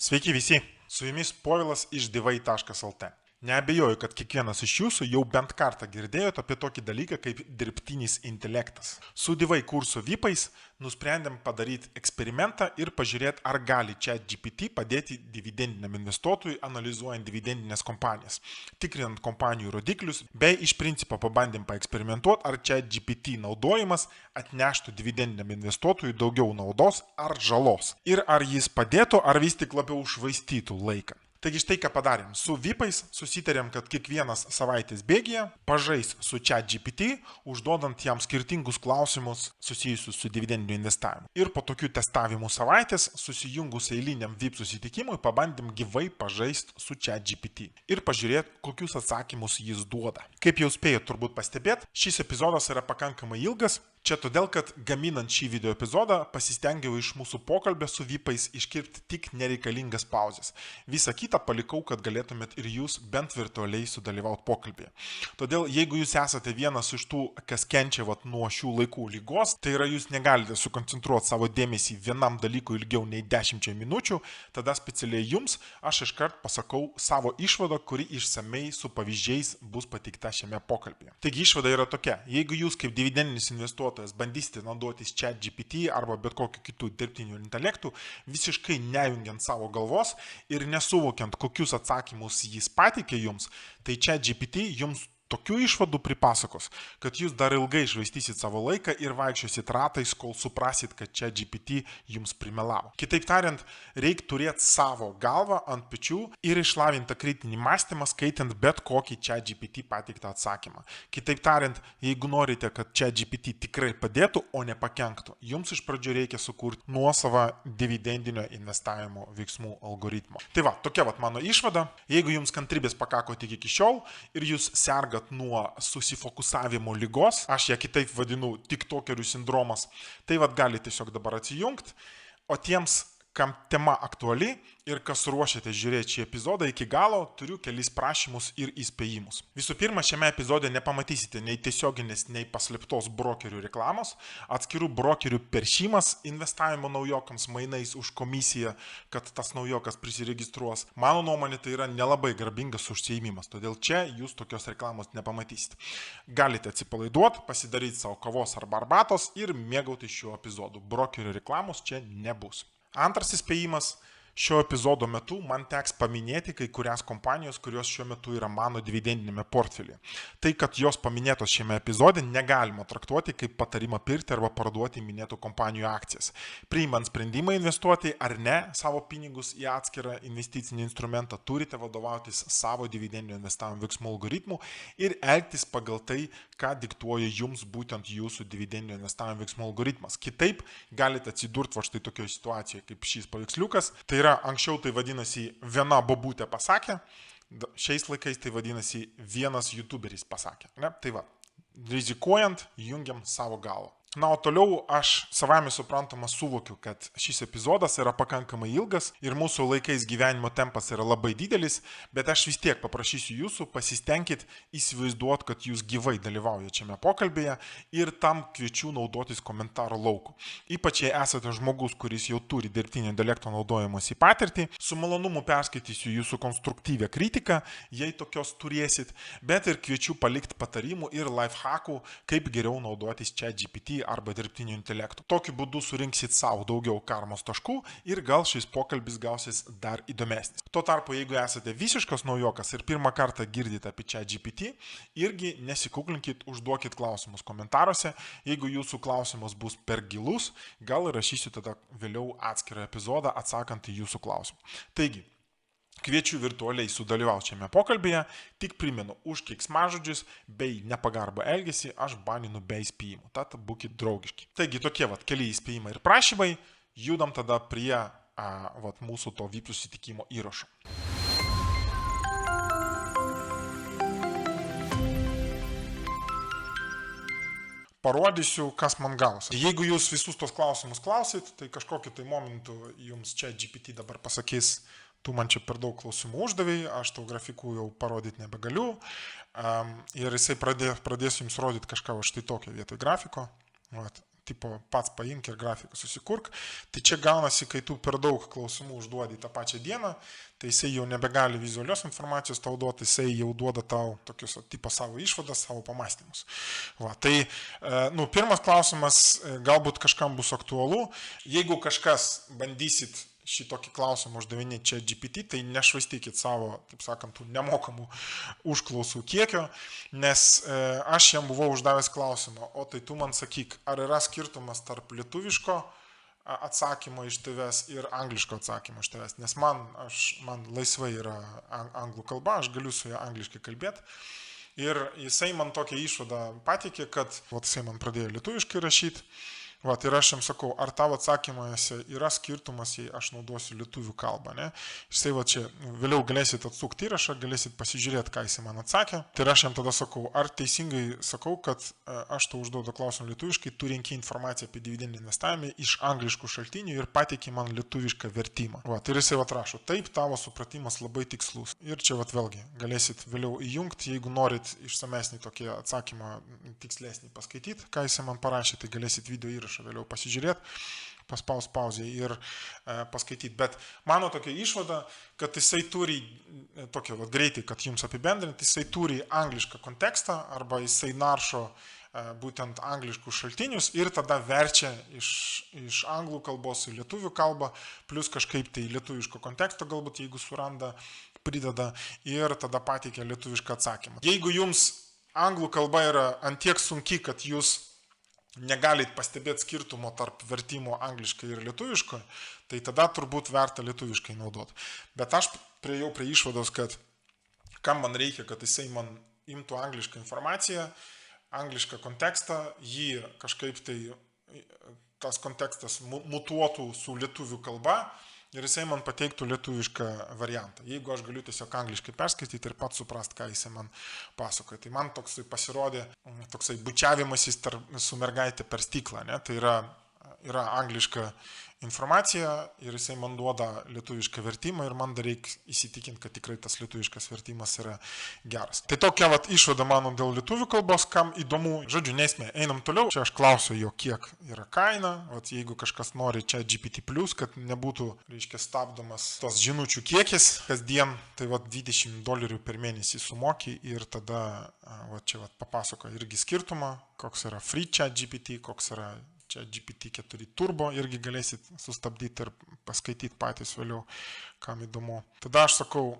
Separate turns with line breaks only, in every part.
Sveiki visi, su jumis Povilas iš divai.lt. Neabejoju, kad kiekvienas iš jūsų jau bent kartą girdėjote apie tokį dalyką kaip dirbtinis intelektas. Su divai kurso VIPais nusprendėm padaryti eksperimentą ir pažiūrėti, ar gali ChatGPT padėti dividendiniam investuotojui analizuojant dividendinės kompanijas, tikrinant kompanijų rodiklius, bei iš principo pabandėm paeksperimentuoti, ar ChatGPT naudojimas atneštų dividendiniam investuotojui daugiau naudos ar žalos. Ir ar jis padėtų, ar vis tik labiau švaistytų laiką. Taigi štai ką padarėm. Su VIPais susitarėm, kad kiekvienas savaitės bėgyje pažais su ChatGPT, užduodant jam skirtingus klausimus susijusius su dividendiniu investavimu. Ir po tokių testavimų savaitės, susijungus eiliniam VIP susitikimui, pabandėm gyvai pažaisti su ChatGPT ir pažiūrėti, kokius atsakymus jis duoda. Kaip jau spėjot turbūt pastebėti, šis epizodas yra pakankamai ilgas. Čia todėl, kad gaminant šį video epizodą pasistengiau iš mūsų pokalbio su VIPais iškirpti tik nereikalingas pauzes. Visą kitą palikau, kad galėtumėt ir jūs bent virtualiai sudalyvauti pokalbėje. Todėl, jeigu jūs esate vienas iš tų, kas kenčia nuo šių laikų lygos, tai yra jūs negalite sukoncentruoti savo dėmesį vienam dalykui ilgiau nei 10 minučių, tada specialiai jums aš iškart pasakau savo išvadą, kuri išsamei su pavyzdžiais bus pateikta šiame pokalbėje. Taigi išvada yra tokia: jeigu jūs kaip dividendinis investuotojas bandysite naudotis ChatGPT arba bet kokiu kitų dirbtinių intelektų, visiškai nejungiant savo galvos ir nesuvokiant, kokius atsakymus jis pateikė jums, tai ChatGPT jums tokių išvadų pripasakos, kad jūs dar ilgai švaistysit savo laiką ir vaikščiosit ratais, kol suprasit, kad ChatGPT jums primelavo. Kitaip tariant, reikia turėti savo galvą ant pečių ir išlavintą kritinį mąstymą, skaitant bet kokį ChatGPT pateiktą atsakymą. Kitaip tariant, jeigu norite, kad ChatGPT tikrai padėtų, o ne pakenktų, jums iš pradžių reikia sukurti nuosavą dividendinio investavimo veiksmų algoritmą. Tai va, tokia mano išvada. Jeigu jums kantrybės pakako tik iki šiol ir jūs sergat nuo susifokusavimo lygos, aš ją kitaip vadinu tiktokerių sindromas, tai galite tiesiog dabar atsijungti, o tiems, kam tema aktuali ir kas ruošiate žiūrėti šį epizodą iki galo, turiu kelis prašymus ir įspėjimus. Visų pirma, šiame epizode nepamatysite nei tiesioginės, nei paslėptos brokerių reklamos, atskirų brokerių peršimas investavimo naujokams mainais už komisiją, kad tas naujokas prisiregistruos. Mano nuomonė, tai yra nelabai garbingas užsiėmimas, todėl čia jūs tokios reklamos nepamatysite. Galite atsipalaiduoti, pasidaryti savo kavos arba arbatos ir mėgautis šiuo epizodu. Brokerių reklamos čia nebus. Antras įspėjimas: šio epizodo metu man teks paminėti kai kurias kompanijos, kurios šiuo metu yra mano dividendinėme portfelyje. Tai, kad jos paminėtos šiame epizode, negalima traktuoti kaip patarimą pirkti arba parduoti minėtų kompanijų akcijas. Priimant sprendimą investuoti ar ne savo pinigus į atskirą investicinį instrumentą, turite vadovautis savo dividendinio investavimo veiksmų algoritmų ir elgtis pagal tai, ką diktuoja jums būtent jūsų dividendinio investavimo veiksmų algoritmas. Kitaip galite atsidurti štai tokioje situacijoje kaip šis paveiksliukas. Tai yra, anksčiau tai vadinasi viena bobutė pasakė, šiais laikais tai vadinasi vienas youtuberis pasakė. Ne? Tai rizikuojant jungiam savo galvą. Na, o toliau aš savame suprantama suvokiu, kad šis epizodas yra pakankamai ilgas ir mūsų laikais gyvenimo tempas yra labai didelis, bet aš vis tiek paprašysiu jūsų, pasistengkit įsivaizduoti, kad jūs gyvai dalyvaujate šiame pokalbėje ir tam kviečiu naudotis komentarų lauku. Ypač jei esate žmogus, kuris jau turi dirbtinio intelekto naudojimosi patirtį, su malonumu perskaitysiu jūsų konstruktyvę kritiką, jei tokios turėsit, bet ir kviečiu palikti patarimų ir lifehackų, kaip geriau naudotis ChatGPT arba dirbtiniu intelektu. Tokiu būdu surinksit savo daugiau karmos taškų ir gal šis pokalbis gausis dar įdomesnis. Tuo tarpu, jeigu esate visiškas naujokas ir pirmą kartą girdite apie ChatGPT, irgi nesikuklinkit, užduokit klausimus komentaruose. Jeigu jūsų klausimas bus per gilus, gal rašysiu tada vėliau atskirą epizodą atsakant į jūsų klausimą. Taigi, kviečiu virtualiai sudalyvauti šiame pokalbėje, tik primenu, už keiksmažodžius bei nepagarbą elgesį aš baninu be įspėjimų, tad būkit draugiški. Taigi tokie keli įspėjimai ir prašymai, judam tada prie mūsų to VIP susitikimo įrašo. Parodysiu, kas man gausi. Jeigu jūs visus tos klausimus klausit, tai kažkokiu tai momentu jums ChatGPT dabar pasakys: tu man čia per daug klausimų uždavėjai, aš tau grafikų jau parodyti nebegaliu. Ir jisai pradės jums rodyti kažką štai tokio vietoj grafiko. tipo pats paimk ir grafiką susikurk. Tai čia gaunasi, kai tu per daug klausimų užduodi tą pačią dieną, tai jisai jau nebegali vizualios informacijos tau duoti, jisai jau duoda tau tokius tipo savo išvadas, savo pamastymus. Va, tai, pirmas klausimas galbūt kažkam bus aktualu. Jeigu kažkas bandysit šitokį klausimą uždavinėti čia GPT, tai nešvaistykit savo, taip sakant, tų nemokamų užklausų kiekio, nes aš jam buvau uždavęs klausimą, o tai tu man sakyk, ar yra skirtumas tarp lietuviško atsakymo iš tavęs ir angliško atsakymo iš tavęs, nes man laisvai yra anglų kalba, aš galiu su ja angliškai kalbėti. Ir jisai man tokią išvadą pateikė, kad jisai man pradėjo lietuviškai rašyti. Ir aš jam sakau, ar tavo atsakymuose yra skirtumas, jei aš naudosiu lietuvių kalbą, ne? Jisai čia vėliau galėsit atsukti įrašą, galėsit pasižiūrėti, ką jisai man atsakė. Tai aš jam tada sakau, ar teisingai sakau, kad aš tau užduodu klausimą lietuviškai, tu renki informaciją apie dividendinį investavimą iš angliškų šaltinių ir pateiki man lietuvišką vertimą. Tai jisai rašo, taip, tavo supratimas labai tikslus. Ir čia vėlgi galėsit vėliau įjungti, jeigu norit išsamesnį tokį atsakymą tikslesnį paskaityti, ką jisai man parašė, tai galėsit video įrašą vėliau pasižiūrėti, paspaus pauzę ir paskaityti. Bet mano tokia išvada, kad jisai turi, tokia greitai, kad jums apibendrinti, jisai turi anglišką kontekstą arba jisai naršo būtent angliškus šaltinius ir tada verčia iš anglų kalbos į lietuvių kalbą, plus kažkaip tai lietuviško konteksto galbūt, jeigu suranda, prideda ir tada pateikia lietuvišką atsakymą. Jeigu jums anglų kalba yra antiek sunki, kad jūs negalit pastebėti skirtumo tarp vertimo angliškai ir lietuviškai, tai tada turbūt verta lietuviškai naudoti. Bet aš priejau prie išvados, kad kam man reikia, kad jisai man imtų anglišką informaciją, anglišką kontekstą, jį kažkaip tai tas kontekstas mutuotų su lietuvių kalba ir jisai man pateiktų lietuvišką variantą. Jeigu aš galiu tiesiog angliškai perskaityti ir pats suprast, ką jisai man pasakoja. Tai man toksai pasirodė toksai bučiavimasis su mergaitė per stiklą. Ne? Tai yra angliška informacija ir jisai man duoda lietuvišką vertimą ir man dar reikia įsitikinti, kad tikrai tas lietuviškas vertimas yra geras. Tai tokia išvada mano dėl lietuvių kalbos, kam įdomu. Žodžiu, nesmė, einam toliau. Čia aš klausiu jo, kiek yra kaina. Jeigu kažkas nori čia GPT+, kad nebūtų, stabdomas tos žinučių kiekis kasdien, tai $20 per mėnesį sumoki ir tada čia papasako irgi skirtumą, koks yra free chat GPT, koks yra čia GPT-4 turbo, irgi galėsit sustabdyti ir paskaityti patys vėliau, kam įdomu. Tada aš sakau,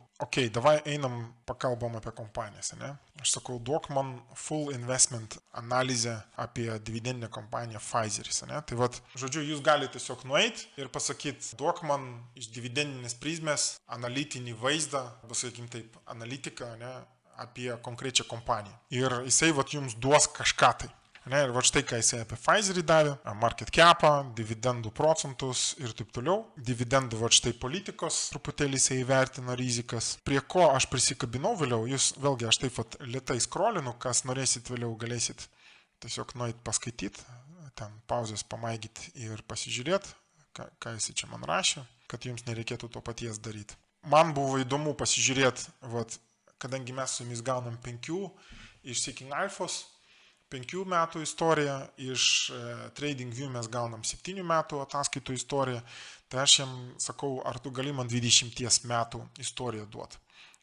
davai einam pakalbam apie kompanijas, ne? Aš sakau, duok man full investment analizę apie dividendinę kompaniją Pfizeris, ne? Tai žodžiu, jūs galite tiesiog nueiti ir pasakyti, duok man iš dividendinės prizmės analitinį vaizdą, pasakykim taip, analitiką, ne? Apie konkrečią kompaniją. Ir jisai jums duos kažką tai. Ir štai ką jisai apie Pfizerį davė, market capą, dividendų procentus ir taip toliau. Dividendų štai politikos, truputėlį jisai įvertina rizikas. Prie ko aš prisikabinau vėliau, jūs vėlgi aš taip lėtai scrollinu, kas norėsit vėliau galėsit tiesiog nueit paskaityti, ten pauzės pamaigyti ir pasižiūrėti, ką jisai čia man rašė, kad jums nereikėtų to paties daryti. Man buvo įdomu pasižiūrėti, kadangi mes su jumis gaunam 5 iš Seeking Alphos, 5 metų istoriją, iš TradingView mes gaunam 7 metų ataskaitų istoriją, tai aš jam sakau, ar tu gali man 20 metų istoriją duoti.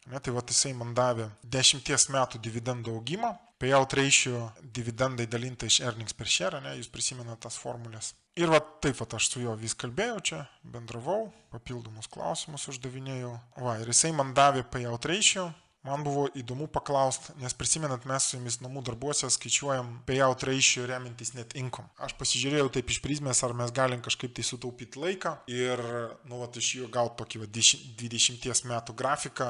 Tai jisai man davė 10 metų dividendų augimą, payout ratio dividendai dalinta iš earnings per share, jūs prisimenate tas formulės. Ir taip aš su juo vis kalbėjau čia, bendravau, papildomus klausimus uždavinėjau. Ir jisai man davė payout ratio. Man buvo įdomu paklausti, nes prisimenat, mes su jumis namų darbuose skaičiuojam payout ratio remintis net income. Aš pasižiūrėjau taip iš prizmės, ar mes galim kažkaip tai sutaupyti laiką ir iš jo gauti tokį 20 metų grafiką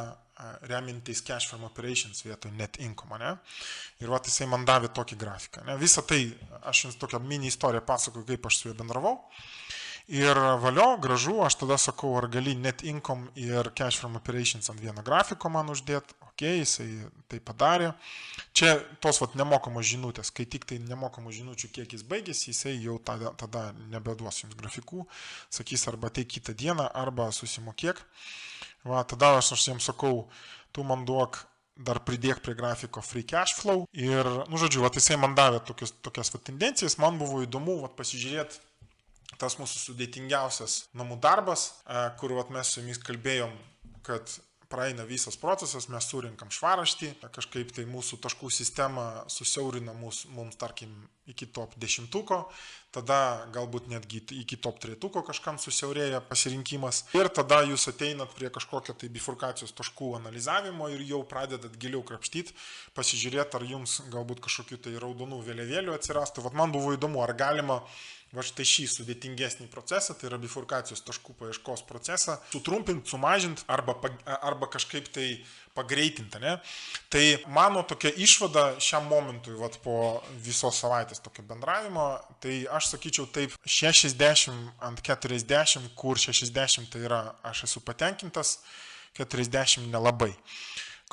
remintis cash from operations vietoj net income. Ne? Ir jisai man davė tokį grafiką. Ne? Visą tai, aš jums tokią mini istoriją pasakoju, kaip aš su juo bendravau. Ir valio, gražu, aš tada sakau, ar gali net income ir cash from operations ant vieną grafiko man uždėti. Jisai tai padarė. Čia tos nemokamos žinutės, kai tik tai nemokamų žinučių kiekis baigėsi, jisai jau tada nebeduos jums grafikų, sakys arba tai kitą dieną, arba susimokėk. Tada aš jiems sakau, tu man duok dar pridėk prie grafiko free cash flow. Ir, nu, žodžiu, vat, jisai man davė tokias vat, tendencijas, man buvo įdomu vat, pasižiūrėti tas mūsų sudėtingiausias namų darbas, kur vat, mes su jumis kalbėjom, kad praeina visas procesas, mes surinkam švaraštį, kažkaip tai mūsų taškų sistema susiaurina mums, tarkim, iki top 10, tada galbūt netgi iki top 3 kažkam susiaurėja pasirinkimas. Ir tada jūs ateinat prie kažkokio tai bifurkacijos taškų analizavimo ir jau pradedat giliau krapštyti, pasižiūrėti, ar jums galbūt kažkokių tai raudonų vėliavėlių atsirastų. Vat man buvo įdomu, ar galima va štai šį sudėtingesnį procesą, tai yra bifurkacijos taškų paieškos procesą, sutrumpinti, sumažinti arba kažkaip tai pagreitinti. Ne? Tai mano tokia išvada šiam momentui, vat, po visos savaitės tokio bendravimo, tai aš sakyčiau taip 60 ant 40, kur 60 tai yra aš esu patenkintas, 40 nelabai.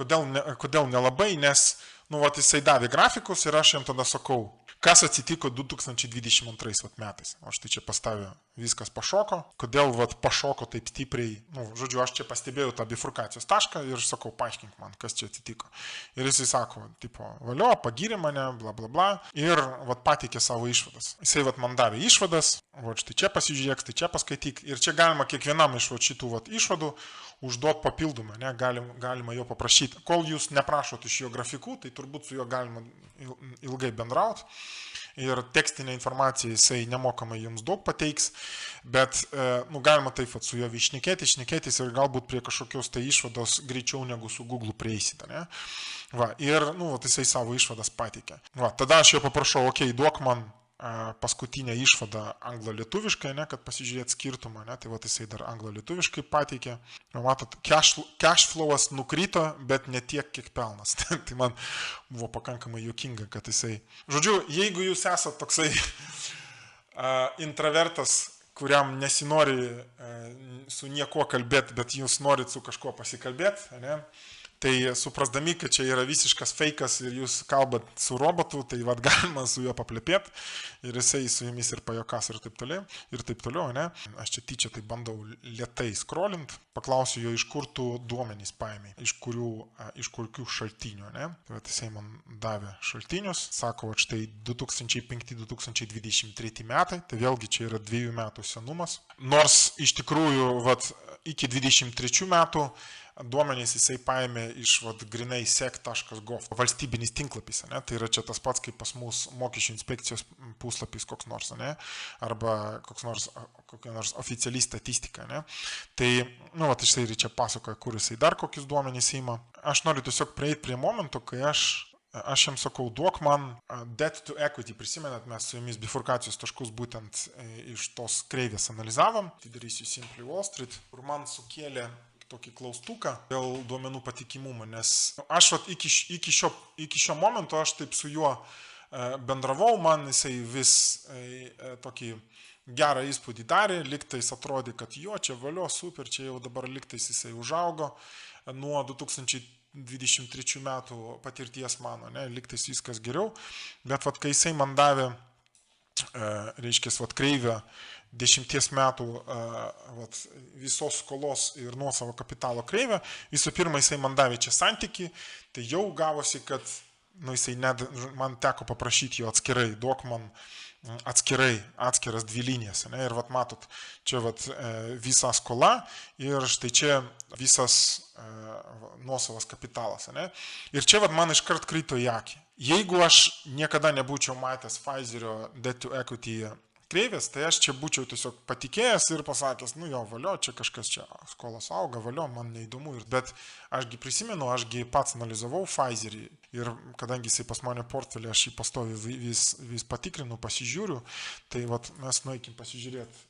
Kodėl nelabai? Nes nu, vat, jisai davė grafikus ir aš jam tada sakau, kas atsitiko 2022 metais. O štai čia pastavė, viskas pašoko. Kodėl vat, pašoko taip stipriai, nu, žodžiu, aš čia pastebėjau tą bifurkacijos tašką ir sakau, paaiškink man, kas čia atsitiko. Ir jisai sako, tipo, valio, pagyrė mane, bla bla bla. Ir vat, pateikė savo išvadas. Jisai vat, man davė išvadas, vat, štai čia pasižiūrėk, štai čia paskaityk. Ir čia galima kiekvienam iš vat, šitų vat, išvadų užduoti papildomą, ne? Galima jo paprašyti. Kol jūs neprašot iš jo grafikų, tai turbūt su juo galima ilgai bendrauti. Ir tekstinė informacija jisai nemokamai jums daug pateiks, bet nu, galima taip vat, su juo šnekėtis ir galbūt prie kažkokios tai išvados greičiau negu su Google prieisite. Ne? Va, ir nu, vat, jisai savo išvadas pateikė. Va, tada aš jo paprašau, okei, duok man paskutinę išvadą anglo-lietuviškai, ne, kad pasižiūrėt skirtumą, ne, tai va jisai dar anglo-lietuviškai pateikė. Matot, cash flowas nukrito, bet ne tiek, kiek pelnas. Tai man buvo pakankamai juokinga, kad jisai... Žodžiu, jeigu jūs esat toksai intravertas, kuriam nesinori su niekuo kalbėti, bet jūs norit su kažkuo pasikalbėti, ne, tai suprasdami, kad čia yra visiškas fejkas ir jūs kalbat su robotu, tai vat galima su juo paplepėti ir jisai su jumis ir pajokas ir taip toliau, ne? Aš čia tyčia tai bandau lėtai scrollint, paklausiu jo, iš kur tu duomenys paėmė, iš kokių šaltinių, ne? Tai vat jisai man davė šaltinius, sako, vat štai 2005-2023 metai, tai vėlgi čia yra 2 metų senumas, nors iš tikrųjų vat iki 23 metų duomenys jisai paėmė iš vat, grinai sec.gov, valstybinis tinklapis, ne? Tai yra čia tas pats, kaip pas mus mokesčių inspekcijos puslapis koks nors, ne? Arba kokia nors oficiali statistika. Ne? Tai, nu, vat, jisai čia pasakoja, kur jisai dar kokius duomenys ima. Aš noriu tiesiog prieiti prie momento, kai aš jam sakau, duok man debt to equity, prisimenat, mes su jumis bifurkacijos taškus būtent iš tos kreivės analizavom, tai darysiu Simply Wall Street, kur man sukėlė tokį klaustuką dėl duomenų patikimumo, nes aš vat, iki šio momento aš taip su juo bendravau, man jisai vis tokį gerą įspūdį darė, liktais atrodė, kad jo, čia valio, super, čia jau dabar liktais jisai užaugo nuo 2023 metų patirties mano, ne, liktais viskas geriau, bet vat, kai jisai man davė, reiškia, vat, kreivę 10 metų vat, visos skolos ir nuosavo kapitalo kreivę, visų pirma, jisai man davė čia santykį, tai jau gavosi, kad nu, jisai man teko paprašyti jo atskirai, duok man atskiras 2 linijas. Ne? Ir vat, matot, čia vat, visa skola ir štai čia visas nuosavas kapitalas. Ne? Ir čia vat, man iškart krito į akį. Jeigu aš niekada nebūčiau matęs Pfizerio debt to equity kreivės, tai aš čia būčiau tiesiog patikėjęs ir pasakęs, nu jo, valio, čia kažkas čia skolos auga, valio, man neįdomu. Bet ašgi prisimenu, ašgi pats analizavau Pfizerį ir kadangi jisai pas mane portfelį, aš jį pastovi vis patikrinu, pasižiūriu, tai vat, mes nueikim pasižiūrėti,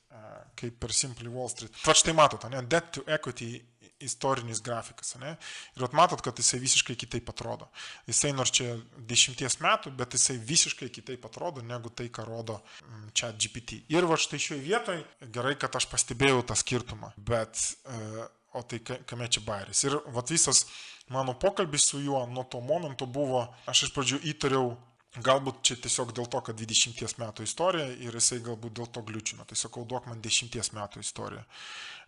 kaip per Simply Wall Street. Va štai matot, ne, debt to equity istorinis grafikas. Ne? Ir vat matot, kad jisai visiškai kitaip atrodo. Jisai nors čia 10 metų, bet jisai visiškai kitaip atrodo, negu tai, ką rodo ChatGPT. Ir va štai šioje vietoje gerai, kad aš pastebėjau tą skirtumą, bet o tai kame čia bairis. Ir vat visas mano pokalbis su juo nuo to momento buvo, aš iš pradžių įtariau, galbūt čia tiesiog dėl to, kad 20 metų istorija ir jisai galbūt dėl to gliučino. Tai sakau, duok man 10 metų istoriją.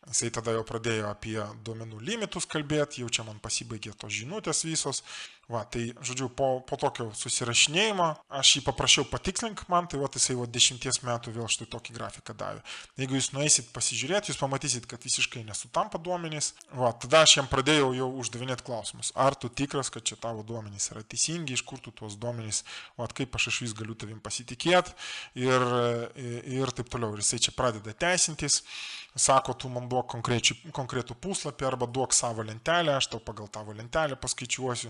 Jisai tada jau pradėjo apie duomenų limitus kalbėti, jau čia man pasibaigė tos žinutės visos. Va, tai, žodžiu, po tokio susirašinėjimo aš jį paprašiau patikslink man, tai va, jisai 10 metų vėl štai tokį grafiką davė. Jeigu jūs nueisit pasižiūrėti, jūs pamatysit, kad visiškai nesutampa duomenys. Va, tada aš jam pradėjau jau uždavinėti klausimus. Ar tu tikras, kad čia tavo duomenys yra teisingi, iš kur tu tuos duomenys, va, kaip aš vis galiu tavim pasitikėti ir taip toliau. Ir jisai čia pradeda teisintis. Sako, tu man duok konkretų puslapį arba duok savo lentelę, aš tau pagal tavo lentelę paskaičiuosiu.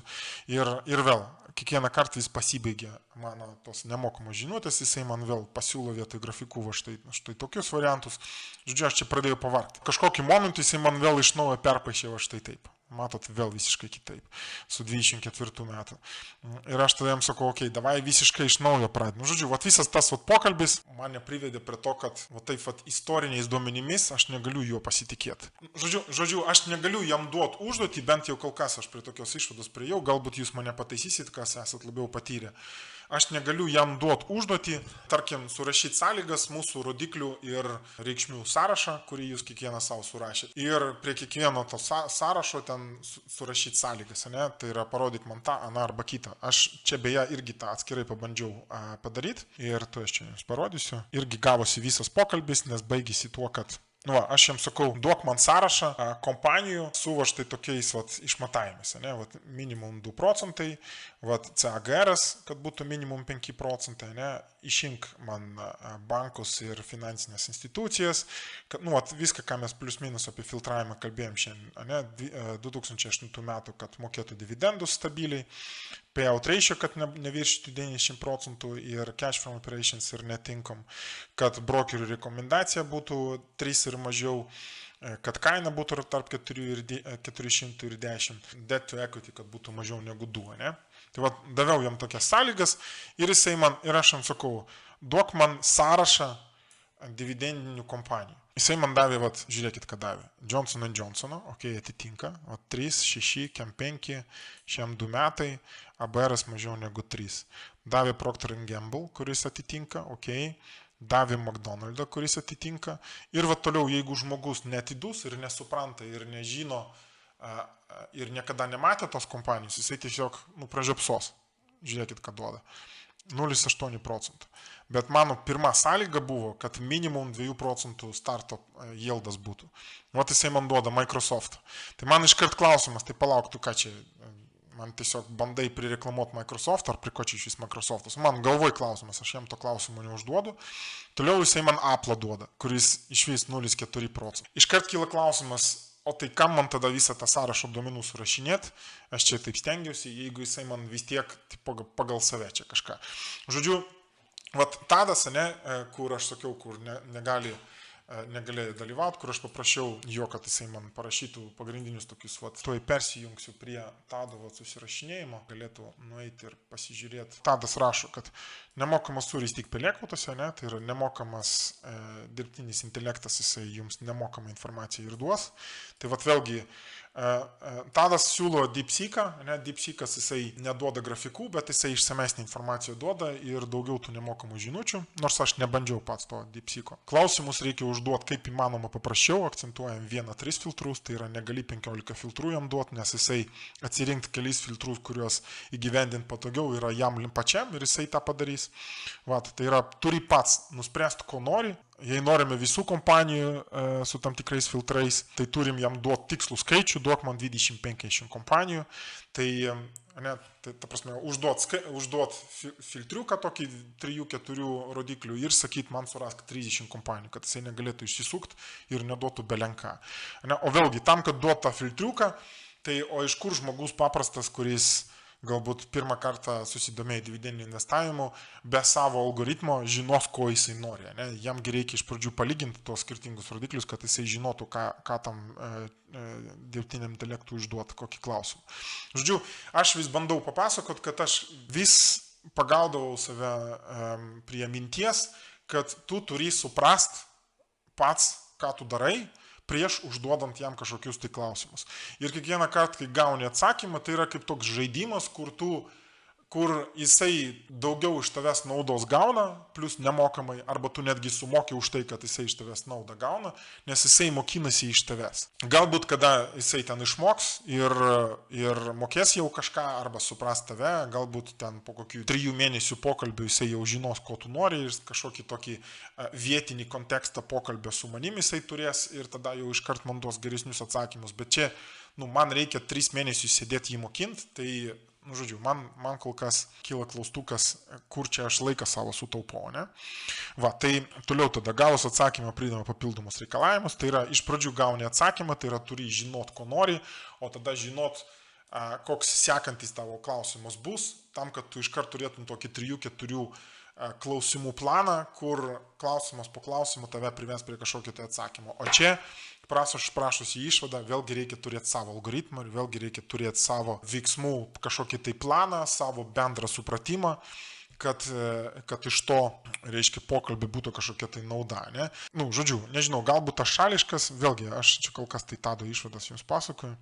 Ir vėl, kiekvieną kartą jis pasibaigė mano tos nemokamos žinutės, jisai man vėl pasiūlo vietoj grafikų va štai tokius variantus. Žodžiu, aš čia pradėjau pavargti. Kažkokį momentą jisai man vėl iš naujo perpaišė va štai taip. Matot, vėl visiškai kitaip, su 24 metų. Ir aš tada jam sakau, okei, davai visiškai iš naujo pradėti. Žodžiu, visas tas pokalbis mane privedė prie to, kad taip istoriniais duomenimis aš negaliu juo pasitikėti. Žodžiu, aš negaliu jam duoti užduotį, bent jau kol kas aš prie tokios išvados priejau, galbūt jūs mane pataisysit, kas esat labiau patyrę. Aš negaliu jam duoti užduotį, tarkim, surašyti sąlygas mūsų rodiklių ir reikšmių sąrašą, kurį jūs kiekvieną savo surašėte. Ir prie kiekvieno to sąrašo ten surašyti sąlygas, ne? Tai yra parodyk man tą, aną arba kitą. Aš čia beje irgi tą atskirai pabandžiau padaryti ir tu aš čia jums parodysiu. Irgi gavosi visas pokalbis, nes baigėsi tuo, kad aš jam sakau, duok man sąrašą kompanijų su štai tokiais išmatavimais, ne, minimum 2 procentai, CAGR, kad būtų minimum 5 procentai, ne, išink man bankus ir finansinės institucijas, kad, viską, ką mes plius minus apie filtravimą kalbėjom šiandien, ne, 2008 metų, kad mokėtų dividendus stabiliai, payout ratio, kad neviršytų 90 procentų ir cash from operations ir netinkom, kad brokerių rekomendacija būtų 3 ir mažiau, kad kaina būtų tarp 400 ir 10, debt to equity, kad būtų mažiau negu 2, ne? Tai daviau jam tokias sąlygas ir aš jam sakau, duok man sąrašą dividendinių kompanijų. Jisai man davė, žiūrėkit, ką davė. Johnson & Johnson, atitinka, 3, 6, kem 5, šiam 2 metai, ABR mažiau negu 3. Davė Procter & Gamble, kuris atitinka, davė McDonald's, kuris atitinka. Ir toliau, jeigu žmogus netidus ir nesupranta ir nežino ir niekada nematė tos kompanijos, jisai tiesiog pražiopsos. Žiūrėkit, ką duoda. 0,8 procentų. Bet mano pirma sąlyga buvo, kad minimum 2 procentų startup yieldas būtų. Jisai man duoda Microsoft. Tai man iškart klausimas, tai palauktų, ką čia, man tiesiog bandai prireklamuoti Microsoft ar prikočiai šis Microsoftas. Man galvoj klausimas, aš jam to klausimo neužduodu. Toliau jisai man Apple duoda, kuris iš vis 0,4 procentų. Iškart kyla klausimas, o tai kam man tada visą tą sąrašą duomenų surašinėti, aš čia taip stengiausi, jeigu jisai man vis tiek pagal save čia kažką. Žodžiu, Tadas, kur aš sakiau, kur negalėjo dalyvauti, kur aš paprašiau jo, kad jisai man parašytų pagrindinius tokius, tuoj persijungsiu prie Tado susirašinėjimo, galėtų nueiti ir pasižiūrėti. Tadas rašo, kad nemokamas sūris tik pelėkautose, tai yra nemokamas dirbtinis intelektas, jisai jums nemokamą informaciją ir duos. Tai vėlgi, Tadas siūlo DeepSeeką, DeepSeekas jisai neduoda grafikų, bet jisai išsamesnį informaciją duoda ir daugiau tų nemokamų žinučių, nors aš nebandžiau pats to DeepSeeko. Klausimus reikia užduoti kaip įmanoma paprasčiau, akcentuojam 1-3 filtrus, tai yra negali 15 filtrų jam duoti, nes jisai atsirinkti kelis filtrus, kuriuos įgyvendinti patogiau yra jam pačiam ir jisai tą padarys. Tai yra, turi pats nuspręsti, ko nori. Jei norime visų kompanijų su tam tikrais filtrais, tai turim jam duoti tikslų skaičių, duok man 20-50 kompanijų. Tai, ta prasme, užduot filtriuką tokį 3-4 rodiklių ir sakyt, man surask 30 kompanijų, kad jisai negalėtų išsisukti ir neduotų belenką. O vėlgi, tam, kad duot tą filtriuką, tai o iš kur žmogus paprastas, kuris galbūt pirmą kartą susidomėjo dividendiniu investavimu, be savo algoritmo žinos, ko jisai nori. Jamgi reikia iš pradžių palyginti tos skirtingus rodiklius, kad jisai žinotų, ką tam dirbtiniam intelektui užduoti, kokį klausimą. Žodžiu, aš vis bandau papasakot, kad aš vis pagaudavau save prie minties, kad tu turi suprast pats, ką tu darai, prieš užduodant jam kažkokius tai klausimus. Ir kiekvieną kartą, kai gauni atsakymą, tai yra kaip toks žaidimas, kur tu kur jisai daugiau iš tavęs naudos gauna, plus nemokamai, arba tu netgi sumoki už tai, kad jisai iš tavęs naudą gauna, nes jisai mokinasi iš tavęs. Galbūt, kada jisai ten išmoks ir mokės jau kažką, arba supras tave, galbūt ten po kokių 3 mėnesių pokalbių jisai jau žinos, ko tu nori ir kažkokį tokį vietinį kontekstą pokalbio su manimi jisai turės ir tada jau iškart man duos geresnius atsakymus. Bet čia, man reikia 3 mėnesius sėdėti jį mokinti, tai žodžiu, man kol kas kyla klaustukas, kur čia aš laiką savo sutaupau, ne? Va, tai toliau tada gavus atsakymą pridama papildomus reikalavimus, tai yra iš pradžių gauni atsakymą, tai yra turi žinot, ko nori, o tada žinot, koks sekantis tavo klausimas bus, tam, kad tu iškart turėtum tokį 3-4 klausimų planą, kur klausimas po klausimo tave prives prie kažkokio tai atsakymo. O čia prašosi išvadą, vėlgi reikia turėti savo algoritmą ir vėlgi reikia turėti savo veiksmų kažkokį tai planą, savo bendrą supratimą, kad iš to, reiškia, pokalbį būtų kažkokia tai nauda, ne? Žodžiu, nežinau, galbūt aš šališkas, vėlgi, aš čia kol kas tai Tado išvadas jums pasakoju.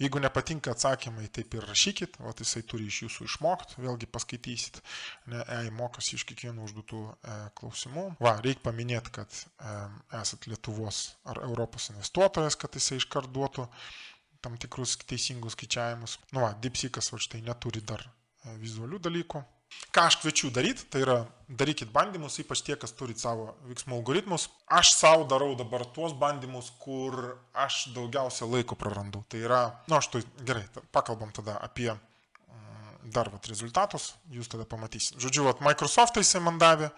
Jeigu nepatinka atsakymai, taip ir rašykit, o jisai turi iš jūsų išmokti, vėlgi paskaitysit, ne, mokosi iš kiekvienų užduotų klausimų. Va, reikia paminėti, kad esat Lietuvos ar Europos investuotojas, kad jisai iškart duotų tam tikrus teisingus skaičiavimus. DeepSeekas štai neturi dar vizualių dalykų. Ką aš kviečiu daryti, tai yra darykit bandymus, ypač tie, kas turit savo veiksmų algoritmus. Aš savo darau dabar tuos bandymus, kur aš daugiausia laiko prarandu. Tai yra, gerai, pakalbam tada apie dar rezultatus, jūs tada pamatysit. Žodžiu, Microsoft'ai jisai man davė,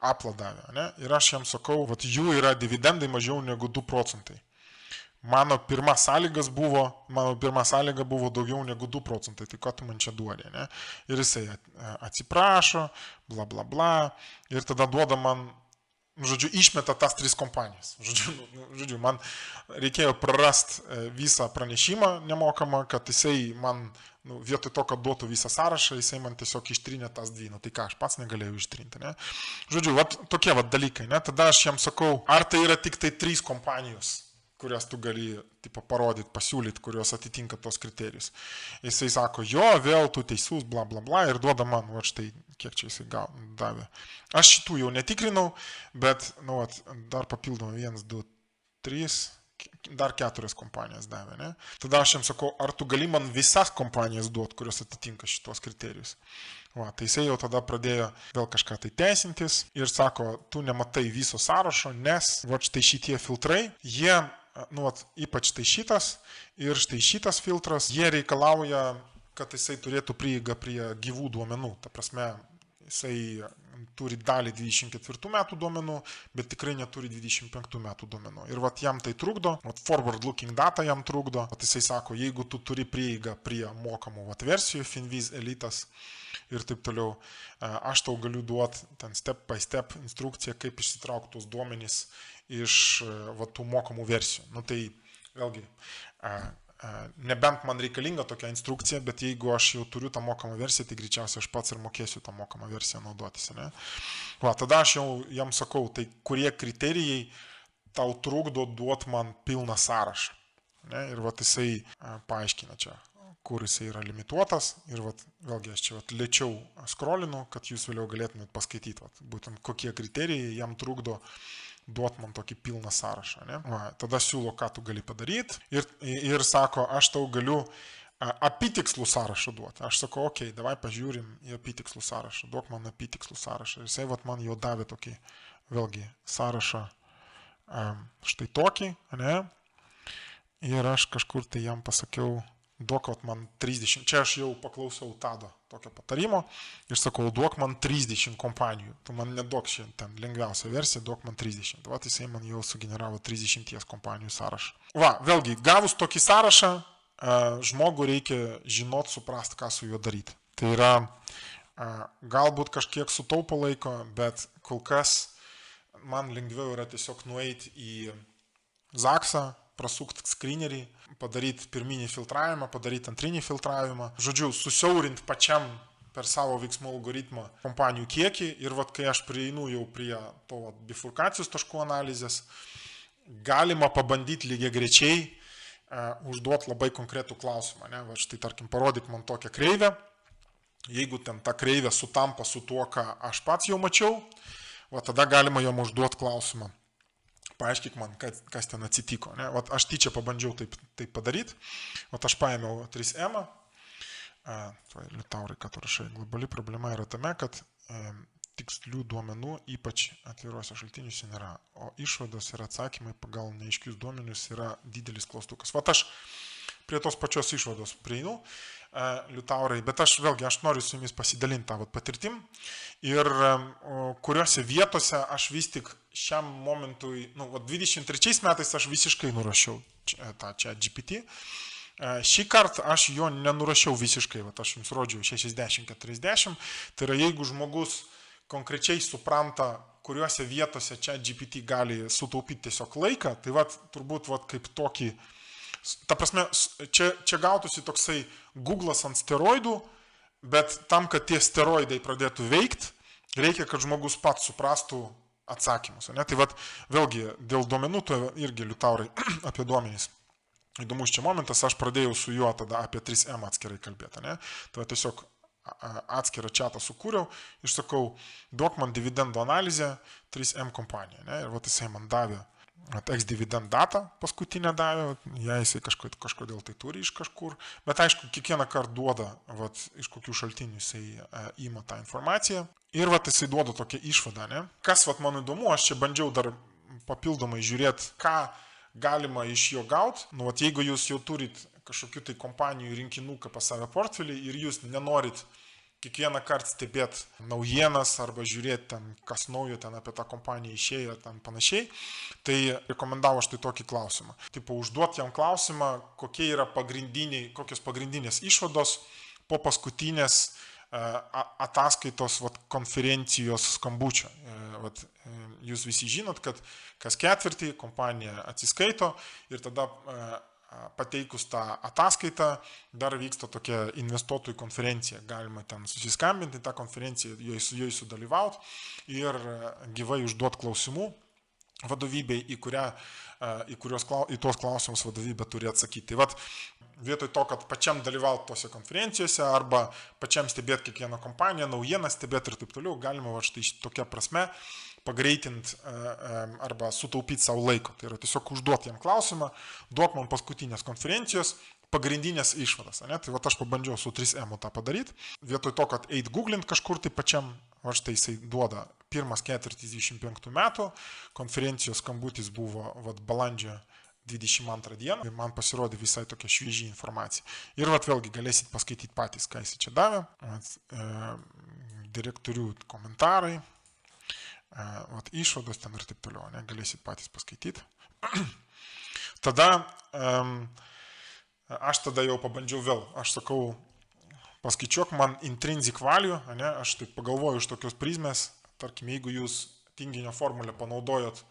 Apple davė, ne? Ir aš jam sakau, jų yra dividendai mažiau negu 2%. Mano pirma sąlyga buvo daugiau negu 2%, tai ko tu man čia duodė, ne? Ir jisai atsiprašo, bla bla bla, ir tada duoda man, išmeta tas 3 kompanijas. Žodžiu, man reikėjo prarast visą pranešimą nemokamą, kad jisai man, vietoj to, kad duotų visą sąrašą, jisai man tiesiog ištrinė tas 2, tai ką, aš pats negalėjau ištrinti, ne? Žodžiu, tokie dalykai, ne? Tada aš jam sakau, ar tai yra tik tai 3 kompanijos, kurias tu gali parodyti, pasiūlyti, kurios atitinka tos kriterijus. Jisai sako, jo, vėl tu teisus, bla bla bla, ir duoda man, štai, kiek čia jisai davė. Aš šitų jau netikrinau, bet, dar papildomai 1, 2, 3, dar 4 kompanijas davė, ne? Tada aš jam sakau, ar tu gali man visas kompanijas duoti, kurios atitinka šitos kriterijus. Tai jisai jau tada pradėjo vėl kažką tai teisintis ir sako, tu nematai viso sąrašo, nes štai šitie filtrai, jie, ypač štai šitas ir štai šitas filtras, jie reikalauja, kad jisai turėtų prieigą prie gyvų duomenų. Ta prasme, jisai turi dalį 24 metų duomenų, bet tikrai neturi 25 metų duomenų. Ir jam tai trukdo, forward looking data jam trukdo. Jisai sako, jeigu tu turi prieigą prie mokamų versijų, Finviz, Elitas ir taip toliau, aš tau galiu duoti ten step by step instrukciją, kaip išsitraukti tos duomenys iš tų mokamų versijų. Tai vėlgi, nebent man reikalinga tokia instrukcija, bet jeigu aš jau turiu tą mokamą versiją, tai greičiausiai aš pats ir mokėsiu tą mokamą versiją naudotis, ne? Tada aš jau jam sakau, tai kurie kriterijai tau trukdo duoti man pilną sąrašą, ne? Ir jisai paaiškina čia, kur jisai yra limituotas ir vėlgi aš čia lėčiau scrollinu, kad jūs vėliau galėtumėt paskaityti, būtent kokie kriterijai jam trukdo duot man tokį pilną sąrašą, ne? Tada siūlo, ką tu gali padaryti ir sako, aš tau galiu apitikslų sąrašą duoti. Aš sakau, okei, davai pažiūrim į apitikslų sąrašą, duok man apitikslų sąrašą. Ir jisai man jau davė tokį, vėlgi, sąrašą štai tokį, ne? Ir aš kažkur tai jam pasakiau, duok man 30, čia aš jau paklausiau Tado tokio patarimo ir sakau, duok man 30 kompanijų, tu man neduok šiandien lengviausią versiją, duok man 30. Jisai man jau sugeneravo 30 kompanijų sąrašą. Vėlgi, gavus tokį sąrašą, žmogų reikia žinot, suprast, ką su juo daryti. Tai yra, galbūt kažkiek sutaupo laiko, bet kol kas man lengviau yra tiesiog nueiti į Zaksą, prasukti screenerį, padaryti pirminį filtravimą, padaryti antrinį filtravimą. Žodžiu, susiaurinti pačiam per savo veiksmų algoritmą kompanijų kiekį ir kai aš prieinu jau prie to bifurkacijos taškų analizės, galima pabandyti lygiagrečiai užduoti labai konkretų klausimą. Ne? Štai tarkim, parodyk man tokią kreivę Jeigu ten ta kreivė sutampa su tuo, ką aš pats jau mačiau, va tada galima jom užduoti klausimą. Paaiškik man, kas ten atsitiko. Ne? Vat aš tyčia pabandžiau taip padaryti. Vat aš paėmiau 3M. Liutaurai, ką tu rašai, globali problema yra tame, kad tikslių duomenų, ypač atviruose šaltiniuose nėra, o išvados ir atsakymai pagal neaiškius duomenius yra didelis klaustukas. Vat aš prie tos pačios išvados prieinu, Liutaurai, bet aš noriu su jumis pasidalinti tą patirtim ir kuriuose vietose aš vis tik šiam momentui, 23 metais aš visiškai nurašiau tą čia GPT. Šį kartą aš jo nenurašiau visiškai, aš jums rodžiau 60-40, tai yra jeigu žmogus konkrečiai supranta, kuriuose vietose čia GPT gali sutaupyti tiesiog laiką, tai turbūt kaip tokį, ta prasme, čia gautųsi toksai Google'as ant steroidų, bet tam, kad tie steroidai pradėtų veikti, reikia, kad žmogus pats suprastų atsakymus. Ne? Tai vėlgi, dėl duomenų, tu irgi Liutaurai apie duomenys. Įdomus čia momentas, aš pradėjau su juo tada apie 3M atskirai kalbėti. Ne? Tai tiesiog atskirą čatą sukūriau ir sakau, duok man dividendų analizę 3M kompanija. Ne? Ir jisai man davė ex-dividend datą paskutinę davė, jisai kažkodėl tai turi iš kažkur, bet aišku, kiekvieną kartą duoda, iš kokių šaltinių jisai ima tą informaciją ir jisai duoda tokią išvadą. Ne? Kas man įdomu, aš čia bandžiau dar papildomai žiūrėti, ką galima iš jo gauti. Jeigu jūs jau turit kažkokių tai kompanijų rinkinuką pas save portfelį ir jūs nenorit kiekvieną kartą stebėti naujienas arba žiūrėti ten, kas naujo ten apie tą kompaniją išėjo ir ten panašiai, tai rekomendavo štai tokį klausimą. Tipo, užduoti jam klausimą, kokios pagrindinės išvados po paskutinės ataskaitos konferencijos skambučio. Jūs visi žinot, kad kas ketvirtį kompanija atsiskaito ir tada pateikus tą ataskaitą, dar vyksta tokia investuotojų konferencija. Galima ten susiskambinti tą konferenciją, joje sudalyvauti ir gyvai užduoti klausimų vadovybei, į tuos klausimus vadovybė turi atsakyti. Vietoj to, kad pačiam dalyvauti tose konferencijose arba pačiam stebėti kiekvieną kompaniją, naujieną stebėti ir taip toliau, galima štai tokia prasme pagreitinti arba sutaupyti savo laiko. Tai yra tiesiog užduoti jam klausimą, duok man paskutinės konferencijos, pagrindinės išvadas. Ne? Tai aš pabandžiau su 3M tą padaryti. Vietoj to, kad eit googlint kažkur, tai pačiam, štai jisai duoda pirmas ketvirtis 25 metų, konferencijos skambutis buvo balandžio 22 dieną, ir man pasirodė visai tokia švieži informacija. Ir vėlgi galėsit paskaityti patys, ką jisai čia davė. Direktorių komentarai. Išvados ten ir taip toliau, ne, galėsit patys paskaityti. Tada aš jau pabandžiau vėl, aš sakau, paskaičiuok man intrinsic value, ne, aš taip pagalvoju iš tokios prizmės, tarkim, jeigu jūs tinginio formulę panaudojot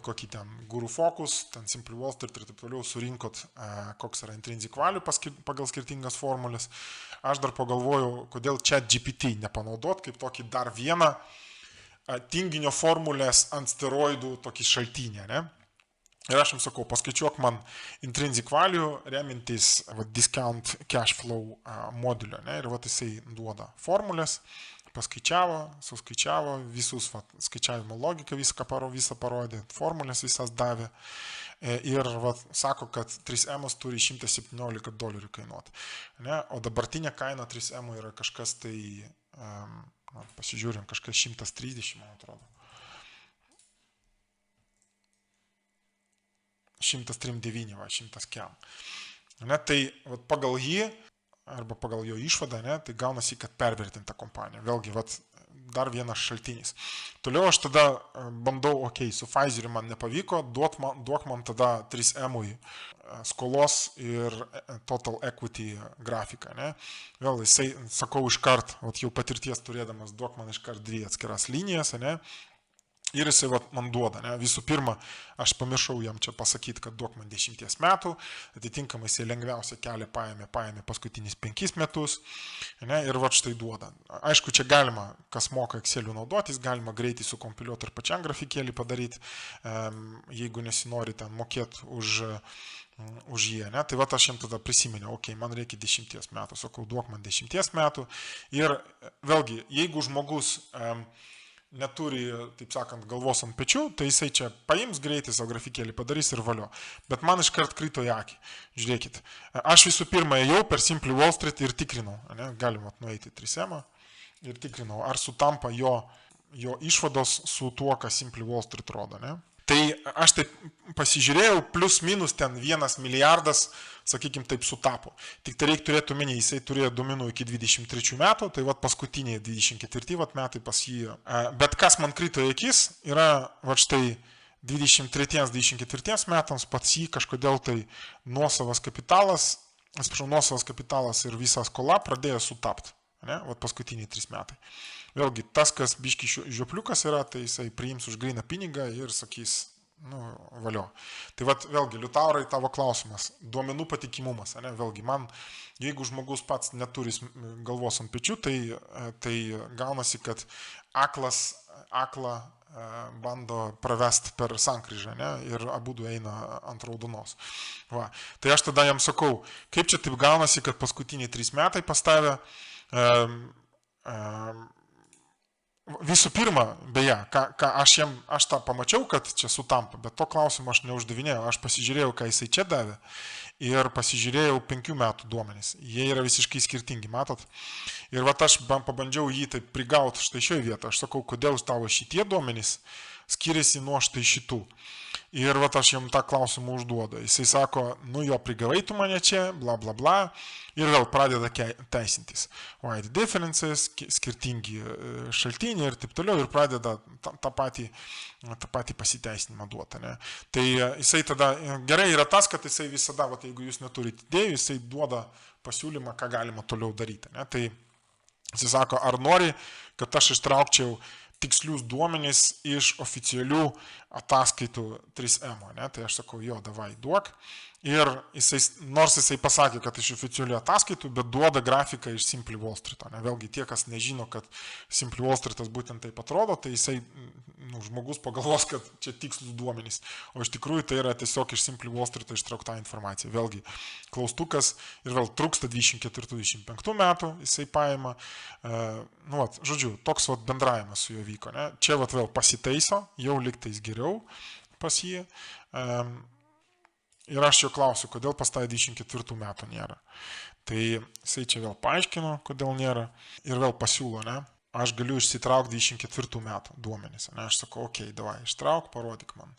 kokį ten Guru Focus, ten Simple Wall Street ir taip toliau, surinkot, koks yra intrinsic value pagal skirtingas formulės, aš dar pagalvojau, kodėl ChatGPT nepanaudot kaip tokį dar vieną tinginio formulės ant steroidų tokį šaltinį, ne? Ir aš jums sakau, paskaičiuok man intrinsic value remintis discount cash flow modulio, ne? Ir jisai duoda formulės, suskaičiavo visus, skaičiavimo logiką visą parodė, formulės visas davė. Ir sako, kad 3M turi $117 kainuoti. Ne? O dabartinė kaina 3M yra kažkas tai... pasižiūrim, kažkas 130, man atrodo. 139, 100 kiam. Ne, tai pagal jį, arba pagal jo išvadą, ne, tai gaunasi, kad pervertinta kompanija. Vėlgi, dar vienas šaltinis. Toliau aš tada bandau, su Pfizeriu man nepavyko, duok man tada 3M-ui skolos ir total equity grafiką. Ne? Vėl jisai, sakau iškart, jau patirties turėdamas, duok man iškart dvi atskiras linijas, ne? Ir jisai man duoda, ne? Visų pirma, aš pamiršau jam čia pasakyti, kad duok man 10 metų, atitinkamai jisai lengviausią kelią paėmė paskutinius 5 metus, ne? Ir va štai duoda. Aišku, čia galima, kas moka Excelių naudotis, galima greitai sukompiliuoti ir pačiam grafikėlį padaryti, jeigu nesinori ten mokėti už jie, ne? Tai va aš jam tada prisiminiau, man reikia 10 metų, sakau, duok man 10 metų. Ir vėlgi, jeigu žmogus neturi, taip sakant, galvos ant pečių, tai jisai čia paims greitai savo grafikėlį padarys ir valio. Bet man iškart krito į akį. Žiūrėkit, aš visų pirma ėjau per Simply Wall Street ir tikrinau, ne? Galima nueiti 3M ir tikrinau, ar sutampa jo išvados su tuo, ką Simply Wall Street rodo, ne? Tai aš taip pasižiūrėjau, plus minus ten 1 milijardas, sakykime, taip sutapo. Tik tai reikia turėti omeny, jisai turėjo duomenų iki 23 metų, tai vat paskutiniai 24 metai pas jį. Bet kas man krito į akis, yra vat štai 23-24 metams pats jį kažkodėl tai nuosavas kapitalas ir visa skola pradėjo sutapti. Vat paskutiniai 3 metai. Vėlgi, tas, kas biški žiopliukas yra, tai jisai priims už gryną pinigą ir sakys, valio. Tai vat, vėlgi, Liutaurai, tavo klausimas, duomenų patikimumas, ne? Vėlgi, man, jeigu žmogus pats neturi galvos ant pečių, tai gaunasi, kad aklą bando pravesti per sankryžą, ne? Ir abudu eina ant raudonos. Va. Tai aš tada jam sakau, kaip čia taip gaunasi, kad paskutiniai 3 metai pastavė. Visų pirma, beje, aš tą pamačiau, kad čia sutampa, bet to klausimo aš neuždavinėjau, aš pasižiūrėjau, ką jisai čia davė ir pasižiūrėjau 5 metų duomenys, jie yra visiškai skirtingi, matot, ir vat aš pabandžiau jį taip prigauti štai šioje vietoje, aš sakau, kodėl tavo šitie duomenys skiriasi nuo štai šitų. Ir vat aš jam tą klausimą užduodu. Jisai sako, jo prigavai tu mane čia, bla bla bla. Ir vėl pradeda teisintis. Wide differences, skirtingi šaltiniai ir taip toliau. Ir pradeda tą patį pasiteisinimą duoti. Ne? Tai jisai tada, gerai yra tas, kad jisai visada, vat, jeigu jūs neturite idėjų, jisai duoda pasiūlymą, ką galima toliau daryti. Ne? Tai jisai sako, ar nori, kad aš ištraukčiau tikslius duomenys iš oficialių ataskaitų 3M, ne? Tai aš sakau, davai, duok. Ir nors jisai pasakė, kad iš oficialių ataskaitų, bet duoda grafiką iš Simply Wall Street. Ne? Vėlgi tie, kas nežino, kad Simply Wall Streetas būtent taip atrodo, tai jisai, žmogus pagalvos, kad čia tikslus duomenys. O iš tikrųjų tai yra tiesiog iš Simply Wall Streeto ištraukta informacija. Vėlgi klaustukas ir vėl trūksta 24-25 metų, jisai paima. Žodžiu, toks bendravimas su juo vyko. Ne? Čia vėl pasitaiso, jau liktais geriau pas jį. Ir aš jo klausiu, kodėl pas tą 24 metų nėra. Tai jisai čia vėl paaiškino, kodėl nėra. Ir vėl pasiūlo, ne? Aš galiu išsitraukti 24 metų duomenys. Ne? Aš sakau, davai, ištrauk, parodyk man.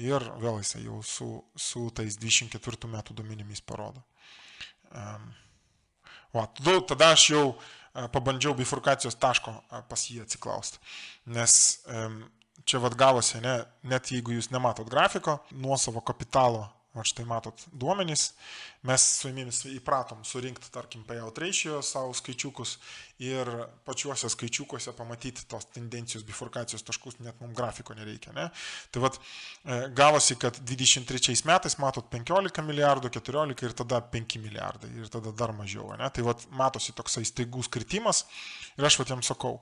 Ir vėl jisai jau su tais 24 metų duomenimis parodo. Tada aš jau pabandžiau bifurkacijos taško pas jį atsiklausti. Nes čia gavosi, ne? Net jeigu jūs nematot grafiko, nuosavo kapitalo, štai matot duomenys, mes su jumis įpratom surinkti, tarkim, payout ratio savo skaičiukus ir pačiuose skaičiukuose pamatyti tos tendencijos bifurkacijos taškus, net mums grafiko nereikia. Ne? Tai gavosi, kad 23 metais matot 15 milijardų, 14 ir tada 5 milijardai ir tada dar mažiau. Ne? Tai matosi toksai staigus kritimas ir aš jam sakau,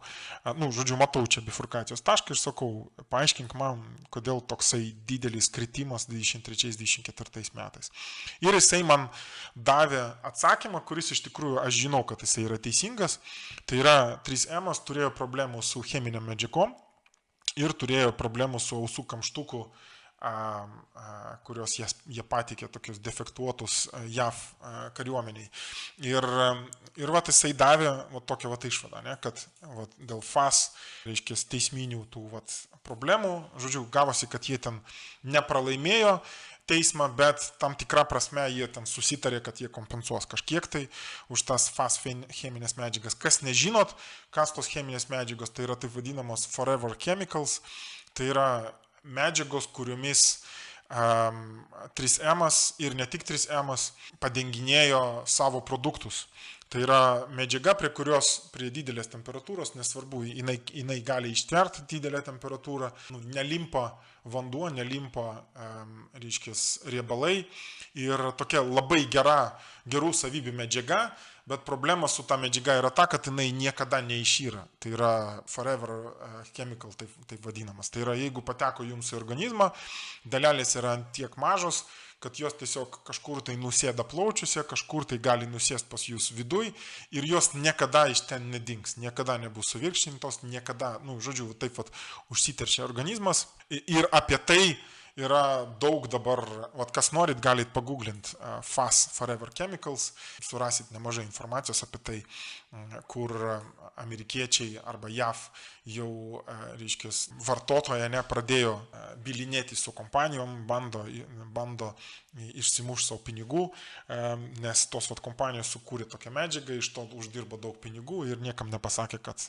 matau čia bifurkacijos tašką ir sakau, paaiškink man, kodėl toksai didelis kritimas 23-24 metais. Ir jisai man davė atsakymą, kuris iš tikrųjų aš žinau, kad jisai yra teisingas. Tai yra 3M turėjo problemų su cheminiam medžiagom ir turėjo problemų su ausų kamštukų, kurios jie patikė tokius defektuotus JAV kariuomeniai. Ir jisai davė tokią išvadą, ne, kad dėl FAS, reiškia, teisminių tų problemų, žodžiu, gavosi, kad jie ten nepralaimėjo teismą, bet tam tikrą prasme jie ten susitarė, kad jie kompensuos kažkiek tai už tas FAS cheminės medžiagas. Kas nežinot, kas tos cheminės medžiagos, tai yra taip vadinamos forever chemicals, tai yra medžiagos, kuriomis 3M ir ne tik 3M padenginėjo savo produktus. Tai yra medžiaga, prie didelės temperatūros, nesvarbu, jinai gali ištverti didelę temperatūrą, nelimpa vanduo, nelimpa, riebalai ir tokia labai gerų savybių medžiaga, bet problema su ta medžiaga yra ta, kad jinai niekada neišyra. Tai yra forever chemical, taip vadinamas. Tai yra, jeigu pateko jums į organizmą, dalelės yra tiek mažos, kad jos tiesiog kažkur tai nusėda plaučiuose, kažkur tai gali nusėsti pas jūs viduj ir jos niekada iš ten nedings, niekada nebus suvirkštintos, niekada, žodžiu, taip užsiteršia organizmas. Ir apie tai yra daug dabar, kas norit, galit paguglinti FAS, Forever Chemicals, surasit nemažai informacijos apie tai, kur amerikiečiai arba JAV jau, vartotojai pradėjo bylinėti su kompanijom, bando išsimušti savo pinigų, nes tos kompanijos sukūrė tokią medžiagą, iš to uždirbo daug pinigų ir niekam nepasakė, kad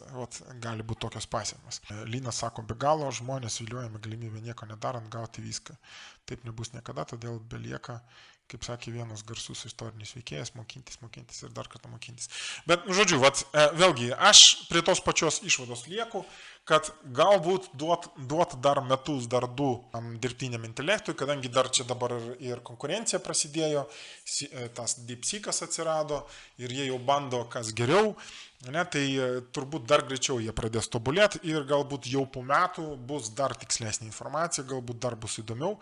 gali būti tokios pasiekmės. Linas sako, be galo žmonės viliojami galimybę nieko nedarant gauti viską. Taip nebus niekada, todėl belieka, kaip sakė vienas garsus istorinis veikėjas, mokintis ir dar kartą mokintis. Bet, žodžiu, vėlgi, aš prie tos pačios išvados lieku, kad galbūt duot dar metus, dar du dirbtiniam intelektui, kadangi dar čia dabar ir konkurencija prasidėjo, tas DeepSeekas atsirado ir jie jau bando kas geriau, tai turbūt dar greičiau jie pradės tobulėti ir galbūt jau po metų bus dar tikslesnė informacija, galbūt dar bus įdomiau,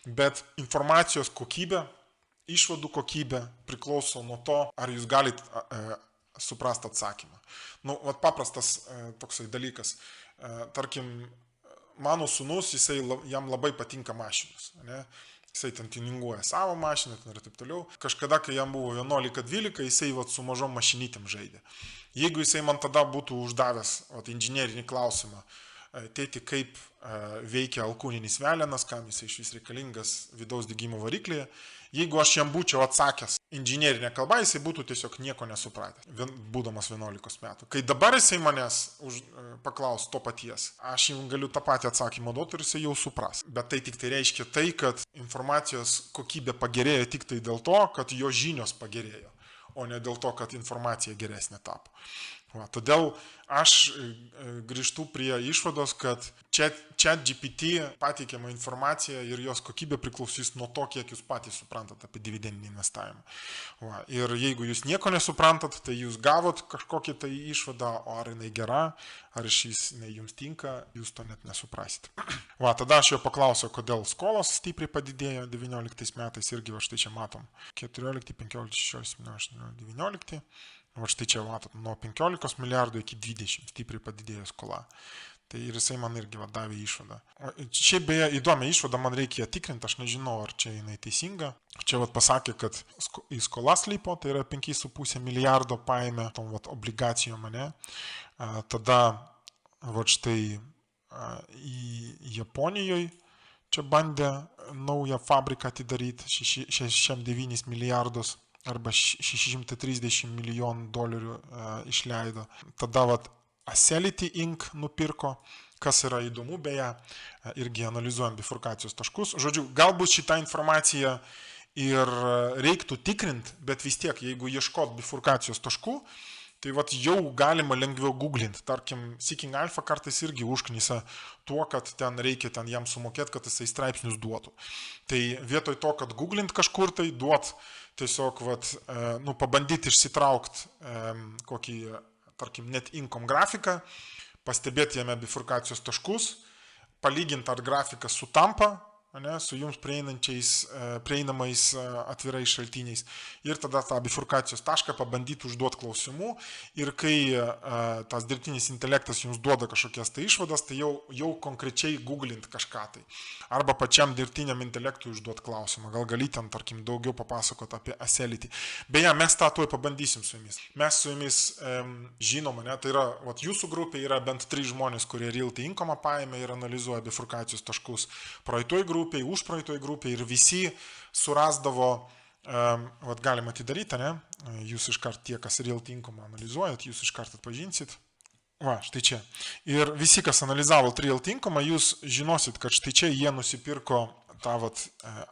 bet informacijos kokybė, išvadų kokybė priklauso nuo to, ar jūs galit suprasti atsakymą. Paprastas toksai dalykas. Tarkim, mano sūnus, jam labai patinka mašinos. Jisai ten tuninguoja savo mašiną ir taip toliau. Kažkada, kai jam buvo 11-12, jisai su mažom mašinytėm žaidė. Jeigu jisai man tada būtų uždavęs inžinerinį klausimą, tėti, kaip veikia alkūninis velenas, kam jisai iš vis reikalingas vidaus degimo variklyje, jeigu aš jam būčiau atsakęs inžinerinę kalbą, jisai būtų tiesiog nieko nesupratęs, būdamas 11 metų. Kai dabar jisai manęs paklaus to paties, aš jam galiu tą patį atsakymą duoti ir jisai jau supras. Bet tai tik tai reiškia tai, kad informacijos kokybė pagerėjo tik tai dėl to, kad jo žinios pagerėjo, o ne dėl to, kad informacija geresnė tapo. Todėl aš grįžtu prie išvados, kad ChatGPT pateikiama informacija ir jos kokybė priklausys nuo to, kiek jūs patys suprantat apie dividendinį investavimą. Ir jeigu jūs nieko nesuprantat, tai jūs gavot kažkokį tai išvadą, o ar jinai gera, ar šis jums tinka, jūs to net nesuprasit. Tada aš jo paklausiau, kodėl skolos stipriai padidėjo 19 metais, irgi štai čia matom 14, 15, 16, 17, 19. Štai čia matot, nuo 15 milijardų iki 20 stipriai padidėjo skola. Tai ir jisai man irgi davė išvadą. Šiaip beje įdomią išvadą man reikia tikrinti, aš nežinau, ar čia jinai teisinga. Čia pasakė, kad į skolas lipo, tai yra 5,5 milijardo paėmė tom obligacijom mane. Tada štai į Japonijoje čia bandė naują fabriką atidaryti 69 milijardus. Arba 630 milijonų dolerių išleido. Tada Acelity Inc. nupirko, kas yra įdomu beje, irgi analizuojant bifurkacijos taškus. Žodžiu, galbūt šitą informaciją ir reiktų tikrinti, bet vis tiek, jeigu ieškot bifurkacijos taškų, tai jau galima lengviau googlinti. Tarkim, Seeking Alpha kartais irgi užknisa tuo, kad ten reikia jam sumokėti, kad jisai straipsnius duotų. Tai vietoj to, kad googlint kažkur tai duot, tiesiog pabandyti išsitraukti kokį, tarkim, net income grafiką, pastebėti jame bifurkacijos taškus, palyginti, ar grafikas sutampa su jums prieinamais atvirais šaltiniais ir tada tą bifurkacijos tašką pabandyti užduoti klausimų ir kai tas dirbtinis intelektas jums duoda kažkokias tai išvadas, tai jau konkrečiai googlinti kažką tai. Arba pačiam dirbtiniam intelektui užduoti klausimą. Gal galite, tarkim, daugiau papasakoti apie Acelity. Beje, mes tą tuoj pabandysim su jumis. Mes su jumis žinom, tai yra, jūsų grupė yra bent 3 žmonės, kurie Realty Income paėmė ir analizuoja bifurkacijos taškus. Praeitoj grupiai, užpraeitoj grupiai ir visi surasdavo, galima atidaryti, jūs iškart tie, kas Realty Income analizuojat, jūs iškart atpažinsit. Štai čia. Ir visi, kas analizavo Realty Income, jūs žinosit, kad štai čia jie nusipirko tą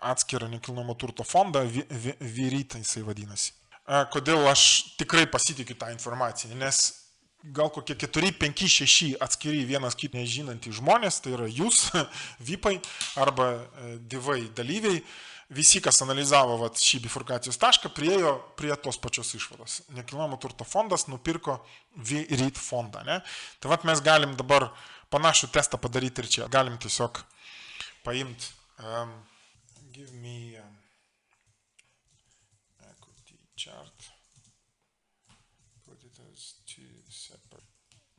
atskirą nekilnojamo turto fondą, VREIT jisai vadinasi. kodėl aš tikrai pasitikiu tą informaciją, nes gal kokie 4, 5, 6 atskiri vienas kitą nežinantys žmonės, tai yra jūs, VIPai arba divai dalyviai, visi, kas analizavo šį bifurkacijos tašką, priejo prie tos pačios išvados. Nekilnojamo turto fondas nupirko VREIT fondą. Ne? Tai mes galim dabar panašų testą padaryti ir čia. Galim tiesiog paimti give me equity chart.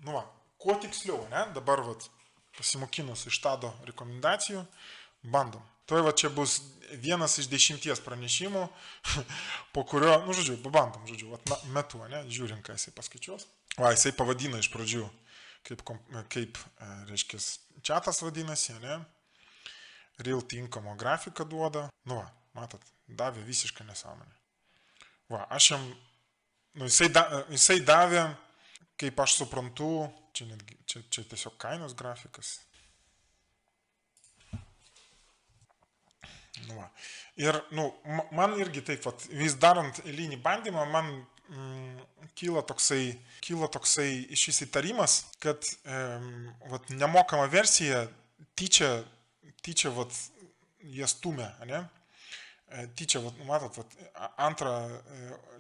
Nu va, kuo tiksliau, ne? Dabar pasimokinus iš Tado rekomendacijų, bandom. Tai čia bus vienas iš 10 pranešimų, po kurio, žodžiu, pabandom, metu, ne? Žiūrim, ką jisai paskaičiuos. Jisai pavadina iš pradžių, kaip reiškia, chatas vadinasi, ne? Real tinkamo grafiką duoda. Nu va, matot, davė visišką nesąmonę. Va, aš jam, jisai davė, kaip aš suprantu, čia tiesiog kainos grafikas. Nu va. Ir, man irgi taip, vis darant eilinį bandymą, man kyla toksai iš įtarimas, kad nemokama versija tyčia jie stumia, ne? Tyčia, matot, antrą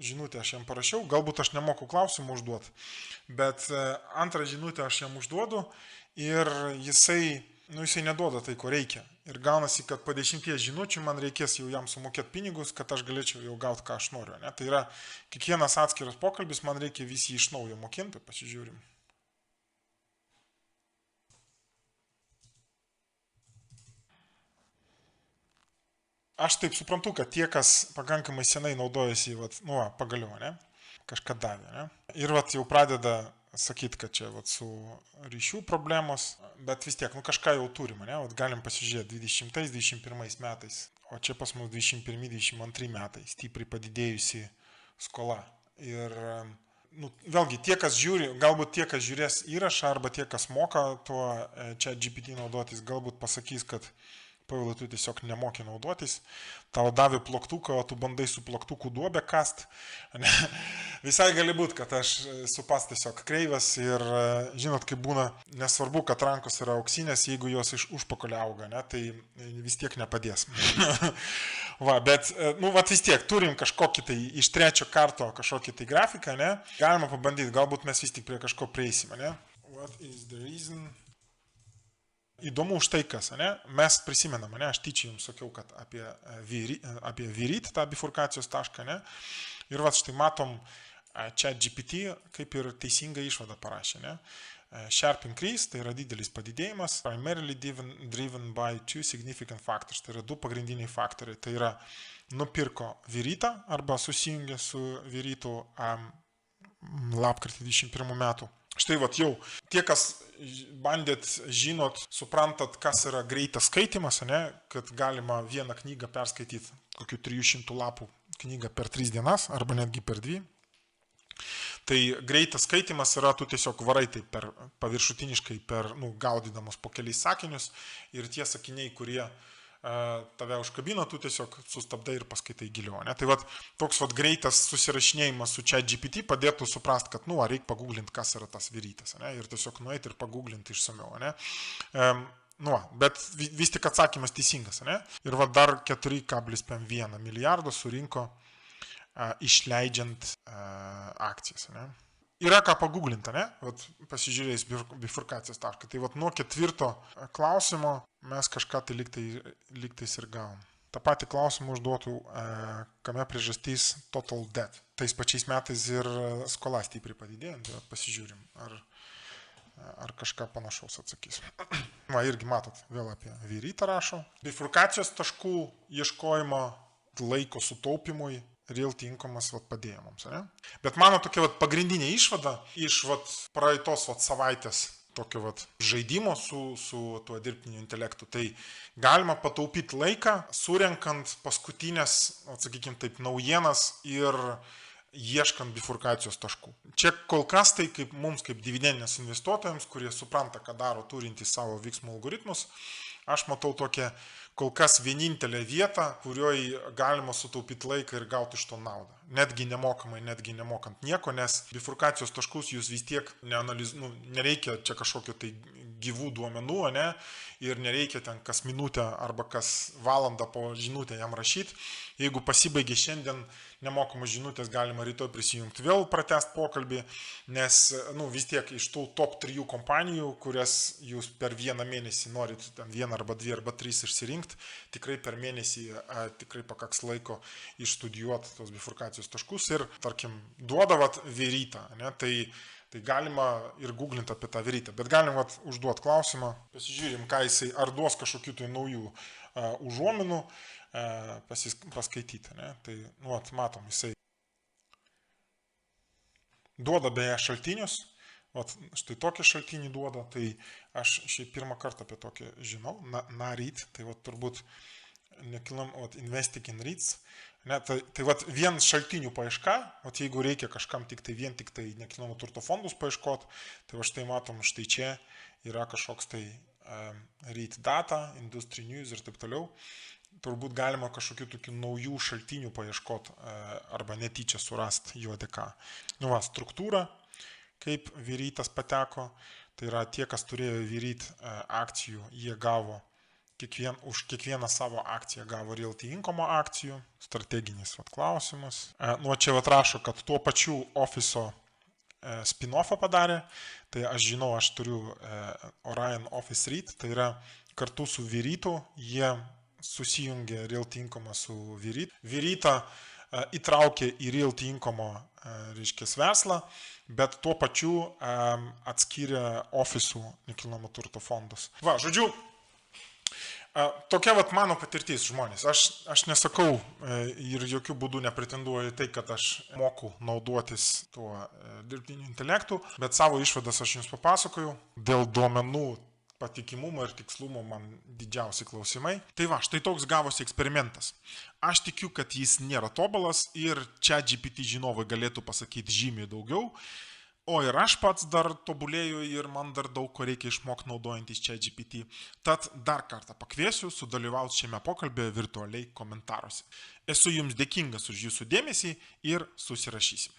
žinutę aš jam parašiau, galbūt aš nemoku klausimų užduoti, bet antrą žinutę aš jam užduodu ir jisai neduoda tai, ko reikia. Ir gaunasi, kad po 10 žinučių man reikės jau jam sumokėti pinigus, kad aš galėčiau jau gauti, ką aš noriu. Ne? Tai yra kiekvienas atskiras pokalbis, man reikia visi iš naujo mokinti, pasižiūrim. Aš taip suprantu, kad tie, kas pakankamai senai naudojasi, pagaliau, ne? Kažką davė, ne? Ir jau pradeda sakyti, kad čia su ryšių problemos, bet vis tiek, kažką jau turime, ne? Galim pasižiūrėti 20-21 metais, o čia pas mus 21-22 metai, stipriai padidėjusi skola. Ir, vėlgi, tie, kas žiūri, galbūt tie, kas žiūrės įrašą, arba tie, kas moka tuo čia GPT naudotis, galbūt pasakys, kad Pavilai, tu tiesiog nemokė naudotis, tau davė plaktuką, o tu bandai su plaktuku duobę kast. Visai gali būti, kad aš supas tiesiog kreivas ir žinot, kaip būna, nesvarbu, kad rankos yra auksinės, jeigu jos iš užpakalio auga, ne, tai vis tiek nepadės. Bet vis tiek turim kažkokį tai iš trečio karto kažkokį tai grafiką, ne, galima pabandyti, galbūt mes vis tik prie kažko prieisime, ne. What is the reason? Įdomu už tai, kas, ne? Mes prisimenam, ne? Aš tyčia jums sakiau, kad apie VREIT, tą bifurkacijos tašką, ne? Ir štai matom, čia GPT kaip ir teisingą išvadą parašė, ne? Sharp increase, tai yra didelis padidėjimas, primarily driven by two significant factors, tai yra 2 pagrindiniai faktoriai, tai yra nupirko VREITą arba susijungė su VREITu lapkritį 21 metų. Štai jau tie, kas bandėt, žinot, suprantat, kas yra greitas skaitimas, ne, kad galima vieną knygą perskaityti, kokių 300 lapų knygą per 3 dienas, arba netgi per 2. Tai greitas skaitimas yra, tu tiesiog varai tai paviršutiniškai, gaudydamas po keliais sakinius ir tie sakiniai, kurie tave užkabino, tu tiesiog sustabdai ir paskaitai giliau. Ne? Tai toks greitas susirašinėjimas su ChatGPT padėtų suprast, kad reikia paguglinti, kas yra tas VREITas, ne? Ir tiesiog nueiti ir paguglinti išsamiau. Ne? Bet vis tik atsakymas teisingas. Ne? Ir dar 4,1 milijardo surinko išleidžiant akcijas. Ne? Yra ką paguglinti, ne? Pasižiūrėjus bifurkacijos tašką. Tai nuo 4 klausimo mes kažką tai lygtais ir gavom. Ta pati klausimą užduotų, kame priežastys total debt. Tais pačiais metais ir skola stipriai padidėjo. Pasižiūrim, ar kažką panašaus atsakys. Irgi matot, vėl apie VREITą rašo. Bifurkacijos taškų ieškojimo laiko sutaupimui real tinkamas padėjo mums. Ne? Bet mano tokia pagrindinė išvada iš praeitos savaitės tokio žaidimo su tuo dirbtiniu intelektu, tai galima pataupyti laiką, surenkant paskutinės, sakykime taip, naujienas ir ieškant bifurkacijos taškų. Čia kol kas tai kaip mums, kaip dividendinės investuotojams, kurie supranta, ką daro turintys savo veiksmų algoritmus, aš matau tokią kol kas vienintelė vieta, kurioje galima sutaupyti laiką ir gauti iš to naudą. Netgi nemokamai, netgi nemokant nieko, nes bifurkacijos taškus jūs vis tiek nereikia čia kažkokio tai gyvų duomenų, ne, ir nereikia ten kas minutę arba kas valandą po žinutę jam rašyti. Jeigu pasibaigė šiandien nemokamos žinutės, galima rytoj prisijungti vėl pratęsti pokalbį, nes vis tiek iš tų top 3 kompanijų, kurias jūs per vieną mėnesį norit ten 1 arba 2 arba 3 išsirinkti, tikrai per mėnesį tikrai pakaks laiko išstudijuoti tos bifurkacijos taškus ir, tarkim, duodavat Virytą, ne, tai galima ir googlinti apie tą Virytą, bet galim užduoti klausimą, pasižiūrim, ką jisai, ar duos kažkokių tai naujų užuominų, paskaityti, ne? Tai, matom, jisai duoda beje šaltinius, štai tokį šaltinį duoda, tai aš šiaip pirmą kartą apie tokį žinau, NAREIT, tai turbūt nekilnam, Investing in REITs, ne? Tai vien šaltinių paieška, jeigu reikia kažkam tik tai nekilnojamo turto fondus paieškoti, tai štai matom, štai čia yra kažkoks tai REIT data, Industry News ir taip toliau. Turbūt galima kažkokių tokių naujų šaltinių paieškoti arba netyčia surasti jo dėka. Struktūra, kaip Virytas pateko, tai yra tie, kas turėjo Viryt akcijų, jie gavo už kiekvieną savo akciją gavo Realty Income akcijų, strateginis klausimas. Čia rašo, kad tuo pačiu Office spin-offą padarė, tai aš žinau, aš turiu Orion Office REIT, tai yra kartu su Virytu, jie susijungė Realty Income su Viryt. Virytą įtraukė į Realty Income, verslą, bet tuo pačiu atskyrė Office'ų nekilnojamo turto fondus. Žodžiu, tokia mano patirtis, žmonės. Aš nesakau ir jokių būdų nepretenduoju tai, kad aš moku naudotis tuo dirbtiniu intelektu, bet savo išvadas aš jums papasakojau. Dėl duomenų patikimumo ir tikslumo man didžiausi klausimai. Tai štai toks gavosi eksperimentas. Aš tikiu, kad jis nėra tobulas ir ChatGPT žinovai galėtų pasakyti žymiai daugiau, o ir aš pats dar tobulėju ir man dar daug ko reikia išmokti naudojantis ChatGPT. Tad dar kartą pakviesiu sudalyvauti šiame pokalbėje virtualiai komentaruose. Esu jums dėkingas už jūsų dėmesį ir susirašysim.